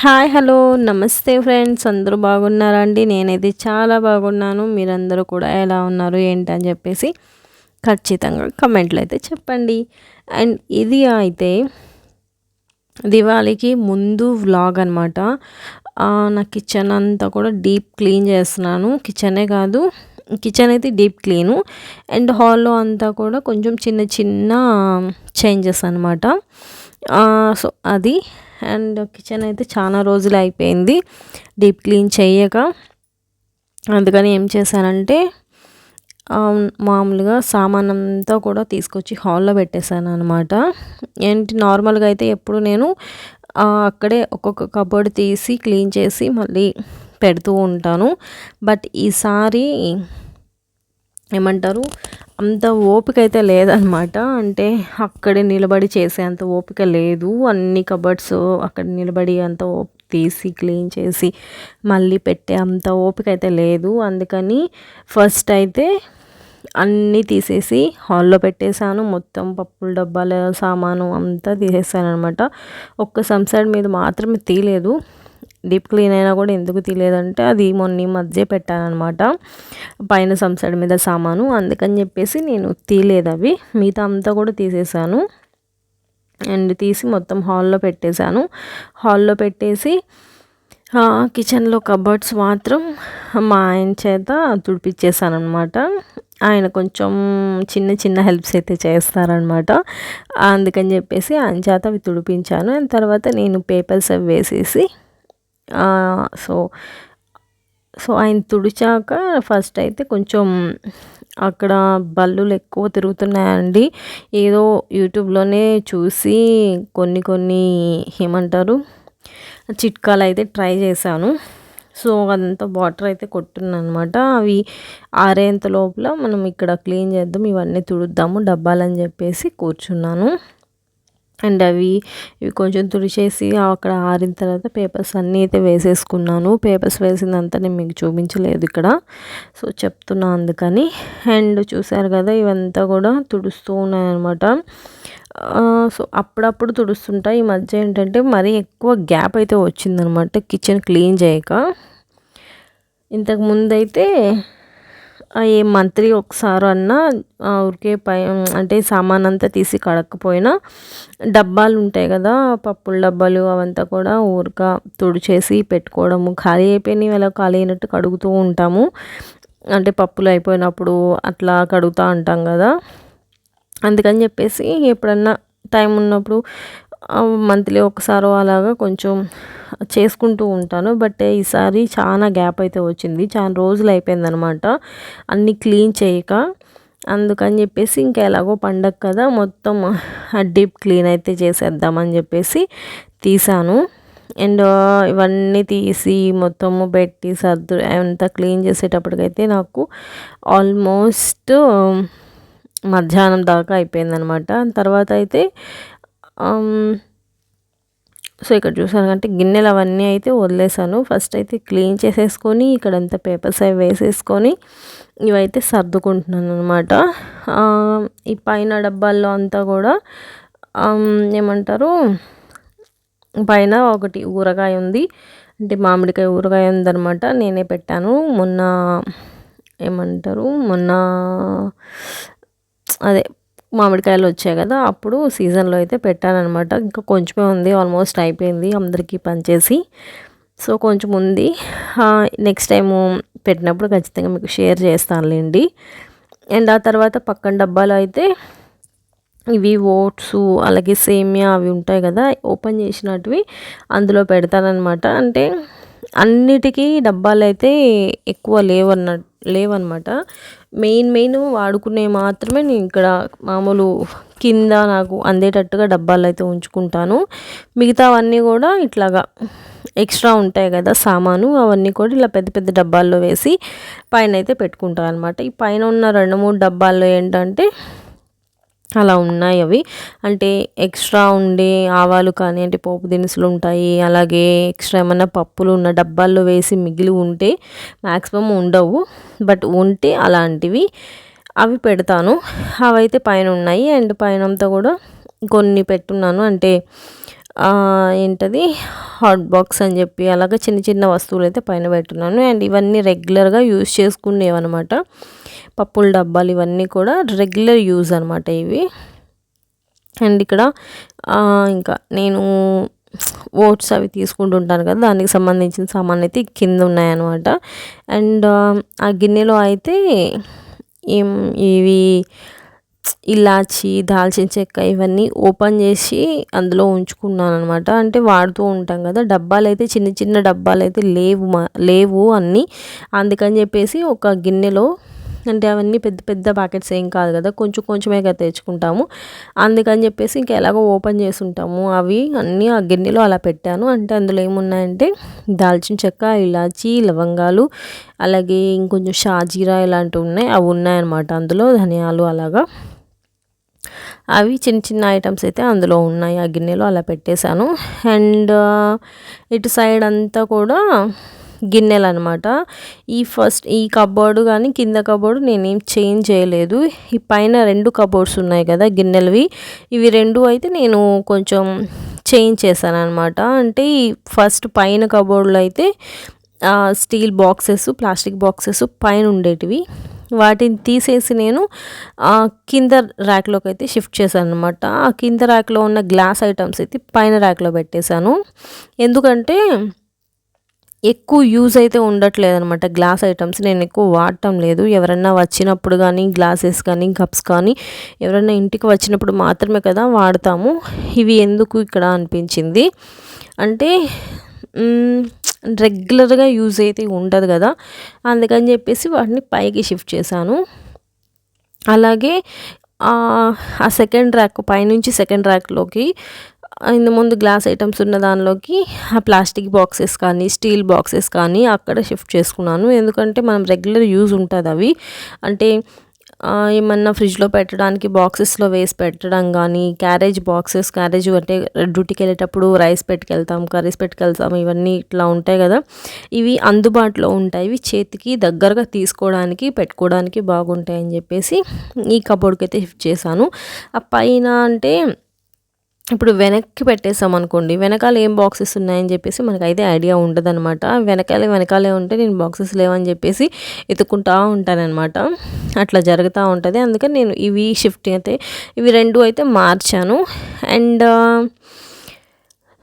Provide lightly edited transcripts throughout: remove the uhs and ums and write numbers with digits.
Hi hello నమస్తే friends, అందరూ బాగున్నారా అండి? నేనైతే చాలా బాగున్నాను. మీరందరూ కూడా ఎలా ఉన్నారు ఏంటని చెప్పేసి ఖచ్చితంగా కమెంట్లు అయితే చెప్పండి. అండ్ ఇది అయితే దివాళీకి ముందు వ్లాగ్ అనమాట. నా కిచెన్ అంతా కూడా డీప్ క్లీన్ చేస్తున్నాను. కిచెనే కాదు, కిచెన్ అయితే డీప్ క్లీను, అండ్ హాల్లో అంతా కూడా కొంచెం చిన్న చిన్న చేంజెస్ అనమాట. సో అది, అండ్ కిచెన్ అయితే చాలా రోజులు అయిపోయింది డీప్ క్లీన్ చేయక. అందుకని ఏం చేశానంటే మామూలుగా సామాన్ అంతా కూడా తీసుకొచ్చి హాల్లో పెట్టేశాను అనమాట. ఏంటి నార్మల్గా అయితే ఎప్పుడు నేను అక్కడే ఒక్కొక్క కబోర్డ్ తీసి క్లీన్ చేసి మళ్ళీ పెడుతూ ఉంటాను. బట్ ఈసారి ఏమంటారు, అంత ఓపిక అయితే లేదనమాట. అంటే అక్కడే నిలబడి చేసే అంత ఓపిక లేదు. అన్ని కబర్డ్స్ అక్కడ నిలబడి అంత తీసి క్లీన్ చేసి మళ్ళీ పెట్టే అంత ఓపిక అయితే లేదు. అందుకని ఫస్ట్ అయితే అన్నీ తీసేసి హాల్లో పెట్టేశాను. మొత్తం పప్పుల డబ్బాల సామాను అంతా తీసేసాను అనమాట. ఒక్క సంసైడ్ మీద మాత్రమే తీయలేదు. డీప్ క్లీన్ అయినా కూడా ఎందుకు తీయలేదంటే అది మొన్న మధ్య పెట్టానమాట పైన సంసైడ్ మీద సామాను, అందుకని చెప్పేసి నేను తీయలేదు. అవి మిగతా అంతా కూడా తీసేసాను. అండ్ తీసి మొత్తం హాల్లో పెట్టేశాను. హాల్లో పెట్టేసి కిచెన్లో కబర్డ్స్ మాత్రం మా ఆయన చేత తుడిపించేసాను అనమాట. ఆయన కొంచెం చిన్న చిన్న హెల్ప్స్ అయితే చేస్తారనమాట. అందుకని చెప్పేసి ఆయన చేత అవి తుడిపించాను. అండ్ తర్వాత నేను పేపర్స్ అవి వేసేసి సో సో ఆయన తుడిచాక ఫస్ట్ అయితే కొంచెం అక్కడ బల్లులు ఎక్కువ తిరుగుతున్నాయండి. ఏదో యూట్యూబ్లోనే చూసి కొన్ని ఏమంటారు చిట్కాలు అయితే ట్రై చేశాను. సో అదంతా వాటర్ అయితే కొట్టున్నాను అనమాట. అవి ఆరేంత లోపల మనం ఇక్కడ క్లీన్ చేద్దాం, ఇవన్నీ తుడుద్దాము డబ్బాలని చెప్పేసి కూర్చున్నాను. అండ్ ఇవి కొంచెం తుడిచేసి అక్కడ ఆరిన తర్వాత పేపర్స్ అన్నీ అయితే వేసేసుకున్నాను. పేపర్స్ వేసిందంతా నేను మీకు చూపించలేదు ఇక్కడ, సో చెప్తున్నా అందుకని. అండ్ చూసారు కదా, ఇవంతా కూడా తుడుస్తూ ఉన్నాయన్నమాట. సో అప్పుడప్పుడు తుడుస్తుంటా. ఈ మధ్య ఏంటంటే మరీ ఎక్కువ గ్యాప్ అయితే వచ్చిందనమాట కిచెన్ క్లీన్ చేయక. ఇంతకు ముందైతే ఏ మంత్లీ ఒకసారి అన్నా ఊరికే అంటే సామాన్ అంతా తీసి కడకపోయినా డబ్బాలు ఉంటాయి కదా, పప్పుల డబ్బాలు అవంతా కూడా ఊరిక తుడిచేసి పెట్టుకోవడము, ఖాళీ అయిపోయినవి అలా ఖాళీ అయినట్టు కడుగుతూ ఉంటాము. అంటే పప్పులు అయిపోయినప్పుడు అట్లా కడుగుతూ ఉంటాం కదా. అందుకని చెప్పేసి ఎప్పుడన్నా టైం ఉన్నప్పుడు మంత్లీ ఒకసారి అలాగా కొంచెం చేసుకుంటూ ఉంటాను. బట్ ఈసారి చాలా గ్యాప్ అయితే వచ్చింది, చాలా రోజులు అయిపోయిందనమాట అన్నీ క్లీన్ చేయక. అందుకని చెప్పేసి ఇంకా ఎలాగో పండగ కదా, మొత్తం డీప్ క్లీన్ అయితే చేసేద్దామని చెప్పేసి తీసాను. అండ్ ఇవన్నీ తీసి మొత్తము పెట్టి సర్దు అంతా క్లీన్ చేసేటప్పటికైతే నాకు ఆల్మోస్ట్ మధ్యాహ్నం దాకా అయిపోయిందనమాట. తర్వాత అయితే సో ఇక్కడ చూసానంటే గిన్నెలు అవన్నీ అయితే వదిలేసాను. ఫస్ట్ అయితే క్లీన్ చేసేసుకొని ఇక్కడంతా పేపర్స్ అవి వేసేసుకొని ఇవైతే సర్దుకుంటున్నాను అనమాట. ఈ పైన డబ్బాల్లో అంతా కూడా ఏమంటారు, పైన ఒకటి ఊరగాయ ఉంది, అంటే మామిడికాయ ఊరగాయ ఉందనమాట. నేనే పెట్టాను మొన్న, ఏమంటారు మొన్న అదే మామిడికాయలు వచ్చాయి కదా, అప్పుడు సీజన్లో అయితే పెట్టానమాట. ఇంకా కొంచెమే ఉంది, ఆల్మోస్ట్ అయిపోయింది అందరికీ పనిచేసి. సో కొంచెం ఉంది, నెక్స్ట్ టైము పెట్టినప్పుడు ఖచ్చితంగా మీకు షేర్ చేస్తానులేండి. అండ్ ఆ తర్వాత పక్కన డబ్బాలో అయితే ఇవి ఓట్స్ అలాగే సేమియా అవి ఉంటాయి కదా, ఓపెన్ చేసినటివి అందులో పెడతానమాట. అంటే అన్నిటికీ డబ్బాలు అయితే ఎక్కువ లేవన్నమాట. మెయిన్ వాడుకునే మాత్రమే నేను ఇక్కడ మామూలు కింద నాకు అందేటట్టుగా డబ్బాలు అయితే ఉంచుకుంటాను. మిగతావన్నీ కూడా ఇట్లాగా ఎక్స్ట్రా ఉంటాయి కదా సామాను, అవన్నీ కూడా ఇలా పెద్ద పెద్ద డబ్బాల్లో వేసి పైన అయితే పెట్టుకుంటాను అనమాట. ఈ పైన ఉన్న 2-3 డబ్బాల్లో ఏంటంటే అలా ఉన్నాయి. అవి అంటే ఎక్స్ట్రా ఉండే ఆవాలు కానీ అంటే పోపు దినుసులు ఉంటాయి, అలాగే ఎక్స్ట్రా ఏమైనా పప్పులు ఉన్న డబ్బాల్లో వేసి మిగిలి ఉంటే, మ్యాక్సిమం ఉండవు బట్ ఉంటే అలాంటివి అవి పెడతాను. అవైతే పైన ఉన్నాయి. అండ్ పైన అంతా కూడా కొన్ని పెట్టున్నాను, అంటే ఏంటది హాట్ బాక్స్ అని చెప్పి అలాగే చిన్న చిన్న వస్తువులు అయితే పైన పెట్టున్నాను. అండ్ ఇవన్నీ రెగ్యులర్గా యూజ్ చేసుకునేవన్నమాట. పప్పుల డబ్బాలు ఇవన్నీ కూడా రెగ్యులర్ యూజ్ అనమాట ఇవి. అండ్ ఇక్కడ ఇంకా నేను ఓట్స్ అవి తీసుకుంటుంటాను కదా, దానికి సంబంధించిన సామాన్ అయితే కింద ఉన్నాయన్నమాట. అండ్ ఆ గిన్నెలో అయితే ఇవి ఇలాచి, దాల్చిన చెక్క ఇవన్నీ ఓపెన్ చేసి అందులో ఉంచుకున్నాను అనమాట. అంటే వాడుతూ ఉంటాం కదా, డబ్బాలు అయితే చిన్న చిన్న డబ్బాలు అయితే లేవు అన్నీ. అందుకని చెప్పేసి ఒక గిన్నెలో, అంటే అవన్నీ పెద్ద పెద్ద ప్యాకెట్స్ ఏం కాదు కదా, కొంచెం కొంచెమే కదా తెచ్చుకుంటాము. అందుకని చెప్పేసి ఇంకా ఎలాగో ఓపెన్ చేసి ఉంటాము, అవి అన్నీ ఆ గిన్నెలో అలా పెట్టాను. అంటే అందులో ఏమున్నాయంటే దాల్చిన చెక్క, ఇలాచి, లవంగాలు, అలాగే ఇంకొంచెం షాజీరా ఇలాంటివి ఉన్నాయి, అవి ఉన్నాయన్నమాట అందులో, ధనియాలు అలాగా. అవి చిన్న చిన్న ఐటమ్స్ అయితే అందులో ఉన్నాయి, ఆ గిన్నెలో అలా పెట్టేశాను. అండ్ ఇటు సైడ్ అంతా కూడా గిన్నెలు అనమాట. ఈ కబోర్డు కానీ కింద కబోర్డు నేనేం చేంజ్ చేయలేదు. ఈ పైన 2 కబోర్డ్స్ ఉన్నాయి కదా గిన్నెలవి, ఇవి 2 అయితే నేను కొంచెం చేంజ్ చేశాను అనమాట. అంటే ఈ ఫస్ట్ పైన కబోర్డులో అయితే స్టీల్ బాక్సెస్, ప్లాస్టిక్ బాక్సెస్ పైన ఉండేటివి, వాటిని తీసేసి నేను కింద ర్యాక్లోకి అయితే షిఫ్ట్ చేశాను అనమాట. ఆ కింద ర్యాక్లో ఉన్న గ్లాస్ ఐటమ్స్ అయితే పైన ర్యాక్లో పెట్టేశాను. ఎందుకంటే ఎక్కువ యూజ్ అయితే ఉండట్లేదు అనమాట గ్లాస్ ఐటమ్స్, నేను ఎక్కువ వాడటం లేదు. ఎవరన్నా వచ్చినప్పుడు కానీ గ్లాసెస్ కానీ కప్స్ కానీ ఎవరైనా ఇంటికి వచ్చినప్పుడు మాత్రమే కదా వాడతాము. ఇవి ఎందుకు ఇక్కడ అనిపించింది అంటే రెగ్యులర్గా యూజ్ అయితే ఉండదు కదా, అందుకని చెప్పేసి వాటిని పైకి షిఫ్ట్ చేశాను. అలాగే ఆ సెకండ్ ర్యాక్ పైనుంచి సెకండ్ ర్యాక్లోకి ఇంత ముందు గ్లాస్ ఐటమ్స్ ఉన్న దానిలోకి ఆ ప్లాస్టిక్ బాక్సెస్ కానీ స్టీల్ బాక్సెస్ కానీ అక్కడ షిఫ్ట్ చేసుకున్నాను. ఎందుకంటే మనం రెగ్యులర్ యూజ్ ఉంటుంది అవి, అంటే ఏమన్నా ఫ్రిడ్జ్లో పెట్టడానికి బాక్సెస్లో వేసి పెట్టడం కానీ, క్యారేజ్ అంటే డ్యూటీకి వెళ్ళేటప్పుడు రైస్ పెట్టుకెళ్తాం, కర్రీస్ పెట్టుకెళ్తాం, ఇవన్నీ ఇట్లా ఉంటాయి కదా, ఇవి అందుబాటులో ఉంటాయి. ఇవి చేతికి దగ్గరగా తీసుకోవడానికి పెట్టుకోవడానికి బాగుంటాయని చెప్పేసి ఈ కబోర్డ్కి అయితే షిఫ్ట్ చేశాను. ఆ పైన అంటే ఇప్పుడు వెనక్కి పెట్టేసాం అనుకోండి, వెనకాల ఏం బాక్సెస్ ఉన్నాయని చెప్పేసి మనకైతే ఐడియా ఉండదనమాట. వెనకాలే ఉంటే నేను బాక్సెస్ లేవని చెప్పేసి ఎత్తుకుంటూ ఉంటానన్నమాట, అట్లా జరుగుతూ ఉంటుంది. అందుకని నేను ఇవి షిఫ్ట్ అయితే ఇవి 2 అయితే మార్చాను. అండ్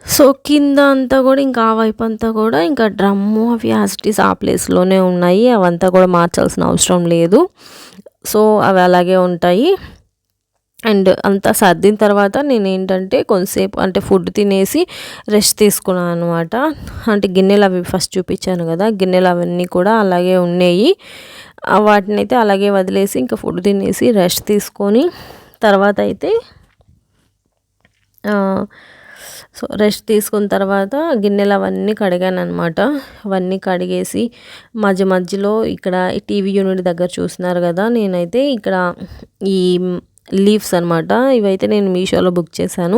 సో కింద అంతా కూడా ఇంకా ఆ వైపు అంతా కూడా ఇంకా డ్రమ్ము అవి యాసిటీస్ ఆ ప్లేస్లోనే ఉన్నాయి, అవంతా కూడా మార్చాల్సిన అవసరం లేదు. సో అవి అలాగే ఉంటాయి. అండ్ అంతా సర్దిన తర్వాత నేను ఏంటంటే కొంతసేపు అంటే ఫుడ్ తినేసి రెస్ట్ తీసుకున్నాను అనమాట. అంటే గిన్నెలు అవి ఫస్ట్ చూపించాను కదా, గిన్నెలు అవన్నీ కూడా అలాగే ఉన్నాయి, వాటిని అయితే అలాగే వదిలేసి ఇంకా ఫుడ్ తినేసి రెస్ట్ తీసుకొని తర్వాత అయితే సో రెస్ట్ తీసుకున్న తర్వాత గిన్నెలు అవన్నీ కడిగాను అనమాట. అవన్నీ కడిగేసి మధ్యలో ఇక్కడ టీవీ యూనిట్ దగ్గర చూస్తున్నారు కదా, నేనైతే ఇక్కడ ఈ లీవ్స్ అనమాట, ఇవైతే నేను మీషోలో బుక్ చేశాను.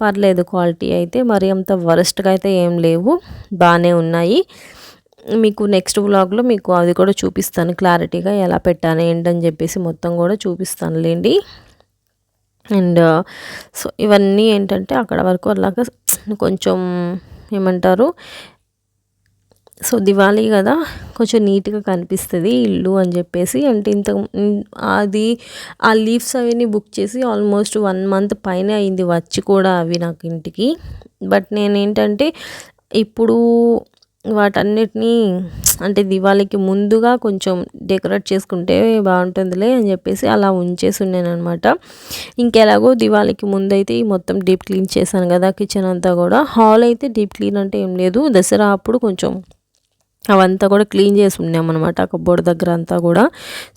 పర్లేదు క్వాలిటీ అయితే, మరి అంత వరస్ట్గా అయితే ఏం లేవు, బాగానే ఉన్నాయి. మీకు నెక్స్ట్ వ్లాగ్లో మీకు అది కూడా చూపిస్తాను క్లారిటీగా, ఎలా పెట్టాను ఏంటని చెప్పేసి మొత్తం కూడా చూపిస్తానులేండి. అండ్ సో ఇవన్నీ ఏంటంటే అక్కడ వరకు అలాగా కొంచెం ఏమంటారు, సో దివాళీ కదా కొంచెం నీట్గా కనిపిస్తుంది ఇల్లు అని చెప్పేసి, అంటే అది ఆ లీవ్స్ అవన్నీ బుక్ చేసి ఆల్మోస్ట్ 1 మంత్ పైన అయింది వచ్చి కూడా అవి నాకు ఇంటికి. బట్ నేనేంటంటే ఇప్పుడు వాటన్నిటినీ అంటే దివాళీకి ముందుగా కొంచెం డెకరేట్ చేసుకుంటే బాగుంటుందిలే అని చెప్పేసి అలా ఉంచేసి ఉన్నాను అనమాట. ఇంకెలాగో దివాళీకి ముందైతే మొత్తం డీప్ క్లీన్ చేశాను కదా కిచెన్ అంతా కూడా. హాల్ అయితే డీప్ క్లీన్ అంటే ఏం లేదు, దసరా అప్పుడు కొంచెం అవంతా కూడా క్లీన్ చేసి ఉన్నామన్నమాట కబోర్డ్ దగ్గర అంతా కూడా.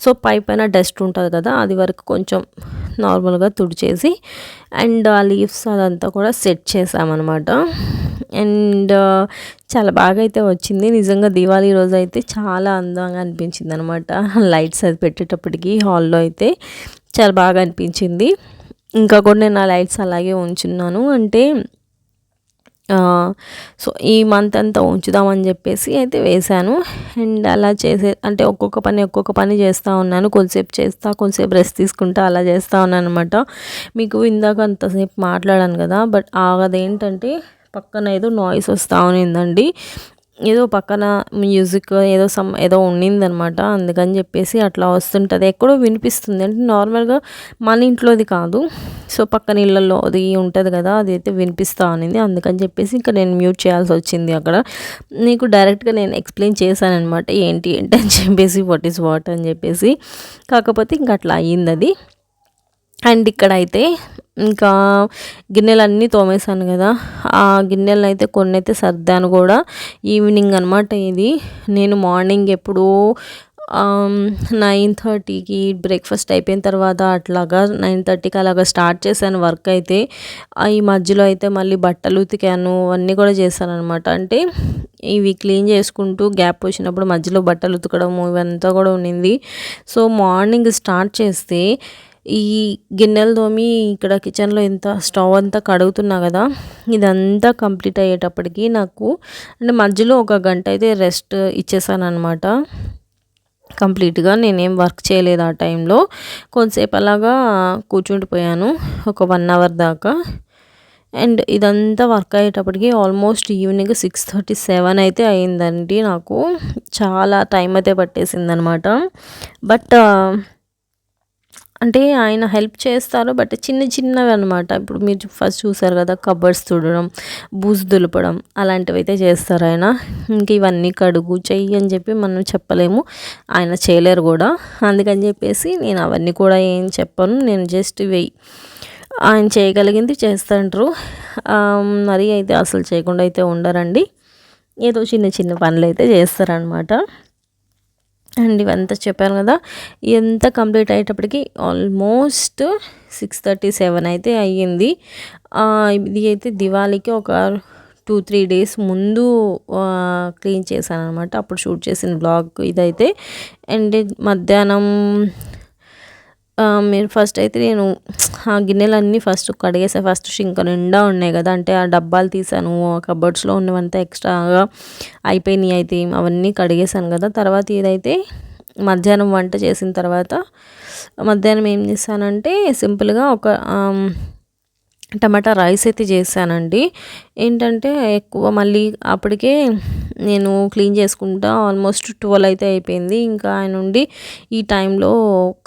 సో పైన డస్ట్ ఉంటుంది కదా, అది వరకు కొంచెం నార్మల్గా తుడిచేసి అండ్ ఆ లీవ్స్ అదంతా కూడా సెట్ చేసామన్నమాట. అండ్ చాలా బాగా అయితే వచ్చింది నిజంగా. దీవాళీ రోజు అయితే చాలా అందంగా అనిపించింది అనమాట, లైట్స్ అది పెట్టేటప్పటికి హాల్లో అయితే చాలా బాగా అనిపించింది. ఇంకా కూడా నేను ఆ లైట్స్ అలాగే ఉంచున్నాను, అంటే సో ఈ మంత్ అంతా ఉంచుదామని చెప్పేసి అయితే వేశాను. అండ్ అలా అంటే ఒక్కొక్క పని చేస్తూ ఉన్నాను. కొంతసేపు చేస్తా, కొంతసేపు రెస్ట్ తీసుకుంటా అలా చేస్తూ ఉన్నాను అనమాట. మీకు ఇందాక అంతసేపు మాట్లాడాను కదా, బట్ అదేంటంటే పక్కన ఏదో నాయిస్ వస్తూ ఉన్నిందండి. ఏదో పక్కన మ్యూజిక్ ఏదో ఉండిందనమాట. అందుకని చెప్పేసి అట్లా వస్తుంటుంది, ఎక్కడో వినిపిస్తుంది. అంటే నార్మల్గా మన ఇంట్లోది కాదు, సో పక్కన ఇళ్ళల్లో అది ఉంటుంది కదా, అది అయితే వినిపిస్తూ ఉన్నింది. అందుకని చెప్పేసి ఇంకా నేను మ్యూట్ చేయాల్సి వచ్చింది. అక్కడ నీకు డైరెక్ట్గా నేను ఎక్స్ప్లెయిన్ చేశానమాట, ఏంటి అని చెప్పేసి, వాట్ ఈస్ వాట్ అని చెప్పేసి. కాకపోతే ఇంకా అట్లా అయ్యింది అది. అండ్ ఇక్కడైతే ఇంకా గిన్నెలన్నీ తోమేశాను కదా, ఆ గిన్నెలు అయితే కొన్ని అయితే సర్దాను కూడా. ఈవినింగ్ అనమాట ఇది. నేను మార్నింగ్ ఎప్పుడూ 9:30కి బ్రేక్ఫాస్ట్ అయిపోయిన తర్వాత అట్లాగా 9:30కి అలాగా స్టార్ట్ చేశాను వర్క్ అయితే. ఈ మధ్యలో అయితే మళ్ళీ బట్టలు ఉతికాను, అన్నీ కూడా చేశాను అనమాట. అంటే ఇవి క్లీన్ చేసుకుంటూ గ్యాప్ వచ్చినప్పుడు మధ్యలో బట్టలు ఉతకడము ఇవంతా కూడా ఉన్నింది. సో మార్నింగ్ స్టార్ట్ చేస్తే ఈ గిన్నెలు తోమి ఇక్కడ కిచెన్లో స్టవ్ అంతా కడుగుతున్నా కదా, ఇదంతా కంప్లీట్ అయ్యేటప్పటికి నాకు అంటే మధ్యలో 1 గంట అయితే రెస్ట్ ఇచ్చేసాను అనమాట. కంప్లీట్గా నేనేం వర్క్ చేయలేదు ఆ టైంలో. కొంతసేపు అలాగా కూర్చుండిపోయాను, ఒక 1 అవర్ దాకా. అండ్ ఇదంతా వర్క్ అయ్యేటప్పటికి ఆల్మోస్ట్ ఈవినింగ్ 6:37 అయితే అయిందండి. నాకు చాలా టైం అయితే పట్టేసిందనమాట. బట్ అంటే ఆయన హెల్ప్ చేస్తారు, బట్ చిన్నవి అనమాట. ఇప్పుడు మీరు ఫస్ట్ చూసారు కదా, కబర్డ్స్ తుడవడం, బూజు దులపడం అలాంటివి అయితే చేస్తారు ఆయన. ఇంక ఇవన్నీ కడుగు చెయ్యి అని చెప్పి మనం చెప్పలేము, ఆయన చేయలేరు కూడా. అందుకని చెప్పేసి నేను అవన్నీ కూడా ఏం చెప్పను, నేను జస్ట్ వెయ్యి ఆయన చేయగలిగింది చేస్తుంటారు. మరి అయితే అసలు చేయకుండా అయితే ఉండరండి, ఏదో చిన్న పనులు అయితే చేస్తారనమాట. అండ్ ఇవంతా చెప్పాను కదా, ఇదంతా కంప్లీట్ అయ్యేటప్పటికి ఆల్మోస్ట్ 6:37 అయితే అయ్యింది. ఇది అయితే దివాళీకి ఒక 2-3 డేస్ ముందు క్లీన్ చేశాను అనమాట, అప్పుడు షూట్ చేసిన బ్లాగ్ ఇదైతే. అండ్ మధ్యాహ్నం మీరు ఫస్ట్ అయితే నేను ఆ గిన్నెలన్నీ ఫస్ట్ కడిగేసా. ఫస్ట్ షింక్ నిండా ఉన్నాయి కదా, అంటే ఆ డబ్బాలు తీసాను, కబోర్డ్స్లో ఉన్నవంతా ఎక్స్ట్రాగా అయిపోయినాయి అయితే అవన్నీ కడిగేసాను కదా. తర్వాత ఇదైతే మధ్యాహ్నం వంట చేసిన తర్వాత మధ్యాహ్నం ఏం చేశానంటే సింపుల్గా ఒక టమాటా రైస్ అయితే చేశానండి. ఏంటంటే ఎక్కువ మళ్ళీ అప్పటికే నేను క్లీన్ చేసుకుంటా ఆల్మోస్ట్ 12 అయితే అయిపోయింది. ఇంకా ఆయన ఉండి ఈ టైంలో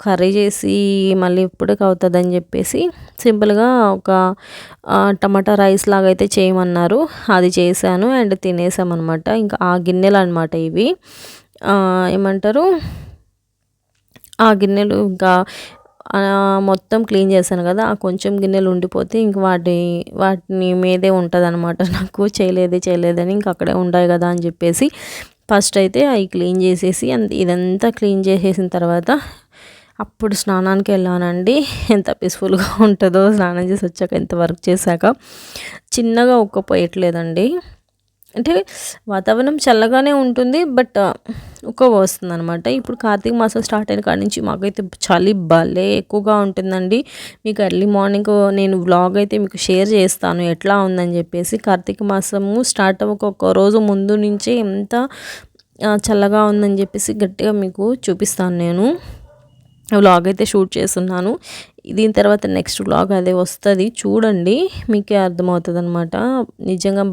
కర్రీ చేసి మళ్ళీ ఇప్పటికి అవుతుందని చెప్పేసి సింపుల్గా ఒక టమాటా రైస్ లాగా అయితే చేయమన్నారు, అది చేశాను. అండ్ తినేసామన్నమాట. ఇంకా ఆ గిన్నెలు అనమాట ఇవి, ఏమంటారు, ఆ గిన్నెలు ఇంకా మొత్తం క్లీన్ చేశాను కదా, ఆ కొంచెం గిన్నెలు ఉండిపోతే ఇంక వాటిని మీదే ఉంటుంది అనమాట. నాకు చేయలేదని ఇంక అక్కడే ఉంటాయి కదా అని చెప్పేసి ఫస్ట్ అయితే అవి క్లీన్ చేసేసి ఇదంతా క్లీన్ చేసేసిన తర్వాత అప్పుడు స్నానానికి వెళ్ళానండి. ఎంత పీస్ఫుల్గా ఉంటుందో స్నానం చేసి వచ్చాక, ఎంత వర్క్ చేశాక. చిన్నగా ఉక్కపోయట్లేదండి, అంటే వాతావరణం చల్లగానే ఉంటుంది, బట్ ఉక్క వస్తుంది అనమాట. ఇప్పుడు కార్తీక మాసం స్టార్ట్ అయిన కాడి నుంచి మాకైతే చలి భలే ఎక్కువగా ఉంటుందండి. మీకు ఎర్లీ మార్నింగ్ నేను వ్లాగ్ అయితే మీకు షేర్ చేస్తాను ఎట్లా ఉందని చెప్పేసి. కార్తీక మాసము స్టార్ట్ అవ్వక ఒక రోజు ముందు నుంచే ఎంత చల్లగా ఉందని చెప్పేసి గట్టిగా మీకు చూపిస్తాను. నేను వ్లాగ్ అయితే షూట్ చేస్తున్నాను, దీని తర్వాత నెక్స్ట్ వ్లాగ్ అదే వస్తుంది, చూడండి, మీకే అర్థమవుతుంది అనమాట. నిజంగా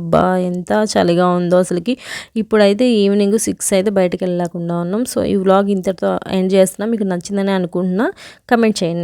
ఎంత చలిగా ఉందో అసలుకి. ఇప్పుడైతే ఈవినింగ్ 6 అయితే బయటకు వెళ్ళకుండా ఉన్నాం. సో ఈ వ్లాగ్ ఇంతటితో ఎండ్ చేస్తున్నా. మీకు నచ్చిందని అనుకుంటున్నా, కమెంట్ చేయండి.